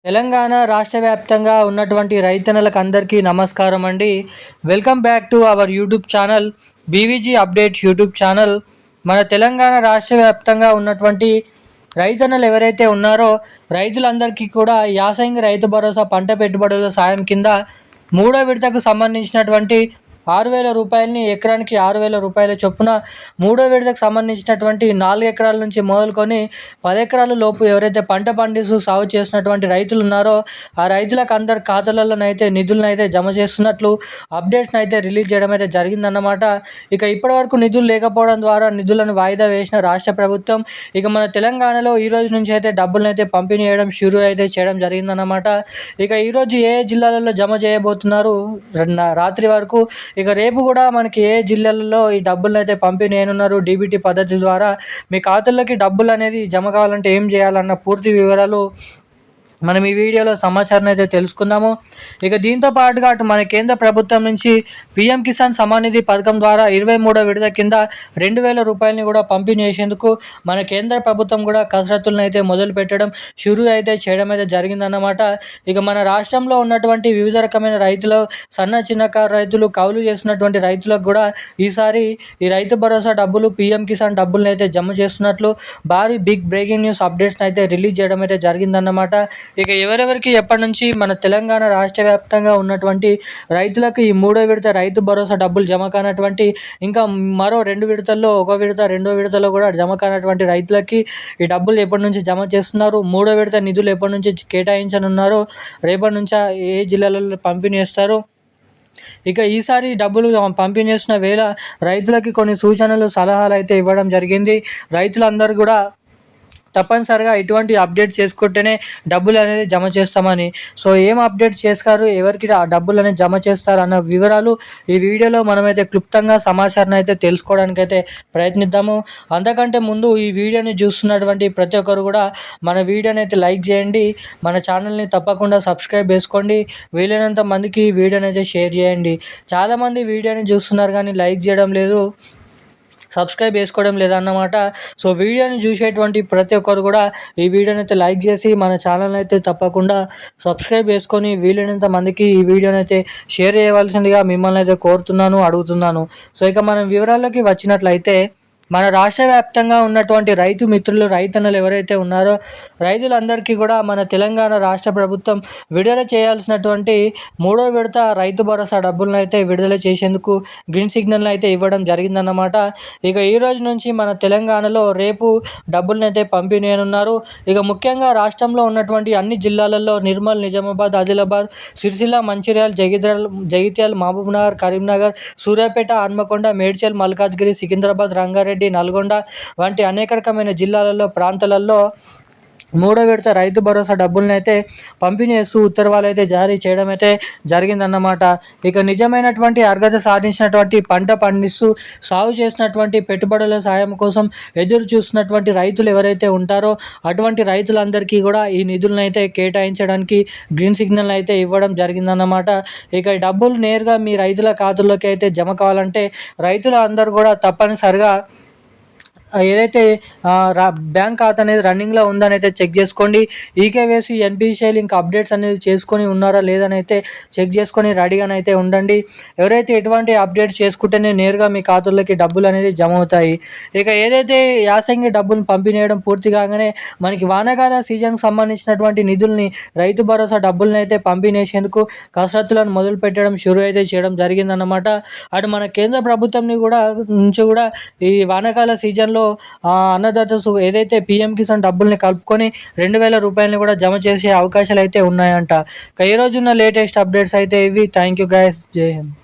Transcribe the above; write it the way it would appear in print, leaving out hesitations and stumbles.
తెలంగాణ రాష్ట్ర వ్యాప్తంగా ఉన్నటువంటి రైతన్నలకు అందరికీ నమస్కారం అండి. Welcome back to our YouTube channel BVG updates YouTube channel. మన తెలంగాణ రాష్ట్ర వ్యాప్తంగా ఉన్నటువంటి రైతన్నలు ఎవరైతే ఉన్నారో రైతులందరికీ కూడా యాసంగి రైతు భరోసా పంట పెట్టుబడుల సాయం కింద మూడో విడతకు సంబంధించినటువంటి 6,000 రూపాయలని ఎకరానికి 6,000 రూపాయల చొప్పున మూడో విడతకు సంబంధించినటువంటి 4 ఎకరాల నుంచి మొదలుకొని 10 ఎకరాల లోపు ఎవరైతే పంట పండిస్తూ సాగు చేసినటువంటి రైతులు ఉన్నారో ఆ రైతులకు అందరి ఖాతాలలోనైతే నిధులను అయితే జమ చేస్తున్నట్లు అప్డేట్స్ని అయితే రిలీజ్ చేయడం అయితే జరిగిందన్నమాట. ఇక ఇప్పటివరకు నిధులు లేకపోవడం ద్వారా నిధులను వాయిదా వేసిన రాష్ట్ర ప్రభుత్వం ఇక మన తెలంగాణలో ఈ రోజు నుంచి అయితే డబ్బులను అయితే పంపిణీ చేయడం షురూ అయితే చేయడం జరిగిందన్నమాట. ఇక ఈరోజు ఏ జిల్లాలలో జమ చేయబోతున్నారు రాత్రి వరకు, ఇక రేపు కూడా మనకి ఏ జిల్లాలలో ఈ డబ్బులను అయితే పంపిణీ చేయనున్నారు డీబీటీ పద్ధతి ద్వారా మీ ఖాతాల్లోకి డబ్బులు అనేది జమ కావాలంటే ఏం చేయాలన్న పూర్తి వివరాలు మనం ఈ వీడియోలో సమాచారం అయితే తెలుసుకుందాము. ఇక దీంతో పాటుగా అటు మన కేంద్ర ప్రభుత్వం నుంచి పీఎం కిసాన్ సమ్మాన్ నిధి పథకం ద్వారా 23వ విడత కింద 2,000 రూపాయలని కూడా పంపిణీ చేసేందుకు మన కేంద్ర ప్రభుత్వం కూడా కసరత్తులను అయితే మొదలు పెట్టడం షురూ అయితే చేయడం అయితే జరిగిందన్నమాట. ఇక మన రాష్ట్రంలో ఉన్నటువంటి వివిధ రకమైన రైతులు, చిన్నకారు రైతులు, కౌలు చేస్తున్నటువంటి రైతులకు కూడా ఈసారి ఈ రైతు భరోసా డబ్బులు, పీఎం కిసాన్ డబ్బులను అయితే జమ చేస్తున్నట్లు భారీ బిగ్ బ్రేకింగ్ న్యూస్ అప్డేట్స్ అయితే రిలీజ్ చేయడం అయితే జరిగిందన్నమాట. ఇక ఎవరెవరికి ఎప్పటి నుంచి మన తెలంగాణ రాష్ట్ర వ్యాప్తంగా ఉన్నటువంటి రైతులకు ఈ మూడో విడత రైతు భరోసా డబ్బులు జమ కానటువంటి, ఇంకా మరో 2 విడతల్లో ఒక విడత రెండో విడతలో కూడా జమ కానటువంటి రైతులకి ఈ డబ్బులు ఎప్పటి నుంచి జమ చేస్తున్నారు, మూడో విడత నిధులు ఎప్పటి నుంచి కేటాయించనున్నారు, రేపటి నుంచి ఏ జిల్లాలలో పంపిణీ చేస్తారు, ఇక ఈసారి డబ్బులు పంపిణీ చేసిన వేళ రైతులకి కొన్ని సూచనలు, సలహాలు అయితే ఇవ్వడం జరిగింది. రైతులందరూ కూడా తప్పనిసరిగా ఇటువంటి అప్డేట్ చేసుకుంటేనే డబ్బులు అనేది జమ చేస్తామని. సో ఏం అప్డేట్ చేస్తారు, ఎవరికి ఆ డబ్బులు అనేది జమ చేస్తారు అన్న వివరాలు ఈ వీడియోలో మనమైతే క్లుప్తంగా సమాచారం అయితే తెలుసుకోవడానికి అయితే ప్రయత్నిద్దాము. అంతకంటే ముందు ఈ వీడియోని చూస్తున్నటువంటి ప్రతి ఒక్కరు కూడా మన వీడియోని అయితే లైక్ చేయండి, మన ఛానల్ని తప్పకుండా సబ్స్క్రైబ్ చేసుకోండి, వీలైనంత మందికి ఈ వీడియోని అయితే షేర్ చేయండి. చాలామంది వీడియోని చూస్తున్నారు కానీ లైక్ చేయడం లేదు, సబ్స్క్రైబ్ చేసుకోవడం లేదన్నమాట. సో వీడియోని చూసేటువంటి ప్రతి ఒక్కరు కూడా ఈ వీడియోని అయితే లైక్ చేసి మన ఛానల్ అయితే తప్పకుండా సబ్స్క్రైబ్ చేసుకొని వీలైనంత మందికి ఈ వీడియోని అయితే షేర్ చేయవలసిందిగా మిమ్మల్ని అయితే కోరుతున్నాను, అడుగుతున్నాను. సో ఇక మనం వివరాల్లోకి వచ్చినట్లయితే మన రాష్ట్ర వ్యాప్తంగా ఉన్నటువంటి రైతు మిత్రులు, రైతన్నలు ఎవరైతే ఉన్నారో రైతులందరికీ కూడా మన తెలంగాణ రాష్ట్ర ప్రభుత్వం విడుదల చేయాల్సినటువంటి మూడో విడత రైతు భరోసా డబ్బులను అయితే విడుదల చేసేందుకు గ్రీన్ సిగ్నల్ అయితే ఇవ్వడం జరిగిందన్నమాట. ఇక ఈ రోజు నుంచి మన తెలంగాణలో రేపు డబ్బులను అయితే పంపిణీ చేయనున్నారు. ఇక ముఖ్యంగా రాష్ట్రంలో ఉన్నటువంటి అన్ని జిల్లాలలో నిర్మల్, నిజామాబాద్, ఆదిలాబాద్, సిరిసిల్ల, మంచిర్యాల, జగిత్యాల, మహబూబ్నగర్, కరీంనగర్, సూర్యాపేట, హన్మకొండ, మేడ్చల్, మల్కాజ్గిరి, సికింద్రాబాద్, రంగారెడ్డి, నల్గొండ వంటి అనేక రకమైన జిల్లాలలో, ప్రాంతాలలో మూడో విడత రైతు భరోసా డబ్బులను అయితే పంపిణీ చేస్తూ ఉత్తర్వులు అయితే జారీ చేయడం అయితే జరిగిందన్నమాట. ఇక నిజమైనటువంటి అర్హత సాధించినటువంటి పంట పండిస్తూ సాగు చేసినటువంటి పెట్టుబడుల సాయం కోసం ఎదురు చూస్తున్నటువంటి రైతులు ఎవరైతే ఉంటారో అటువంటి రైతులందరికీ కూడా ఈ నిధులను అయితే కేటాయించడానికి గ్రీన్ సిగ్నల్ అయితే ఇవ్వడం జరిగిందన్నమాట. ఇక డబ్బులు నేరుగా మీ రైతుల ఖాతాల్లోకి అయితే జమ కావాలంటే రైతులు అందరూ కూడా తప్పనిసరిగా ఏదైతే బ్యాంక్ ఖాతా అనేది రన్నింగ్లో ఉందని అయితే చెక్ చేసుకోండి. ఈకేవైసీ, ఎన్పిసిఐ లింక్ అప్డేట్స్ అనేది చేసుకొని ఉన్నారా లేదని అయితే చెక్ చేసుకొని రెడీగానైతే ఉండండి. ఎవరైతే ఎటువంటి అప్డేట్స్ చేసుకుంటేనే నేరుగా మీ ఖాతాల్లోకి డబ్బులు అనేది జమ అవుతాయి. ఇక ఏదైతే యాసంగి డబ్బులు పంపిణీ చేయడం పూర్తి కాగానే మనకి వానాకాల సీజన్కి సంబంధించినటువంటి నిధుల్ని, రైతు భరోసా డబ్బులను అయితే పంపిణీ చేసేందుకు కసరత్తులను మొదలు పెట్టడం షురూ అయితే చేయడం జరిగిందన్నమాట. అటు మన కేంద్ర ప్రభుత్వం నుంచి కూడా ఈ వానాకాల సీజన్లో అన్నదాత ఏదైతే పీఎం కిసాన్ డబ్బుల్ని కలుపుకొని 2,000 రూపాయలని కూడా జమ చేసే అవకాశాలు అయితే ఉన్నాయంట. ఈ రోజున్న లేటెస్ట్ అప్డేట్స్ అయితే ఇవి. థ్యాంక్ యూ గైస్, జై హింద్.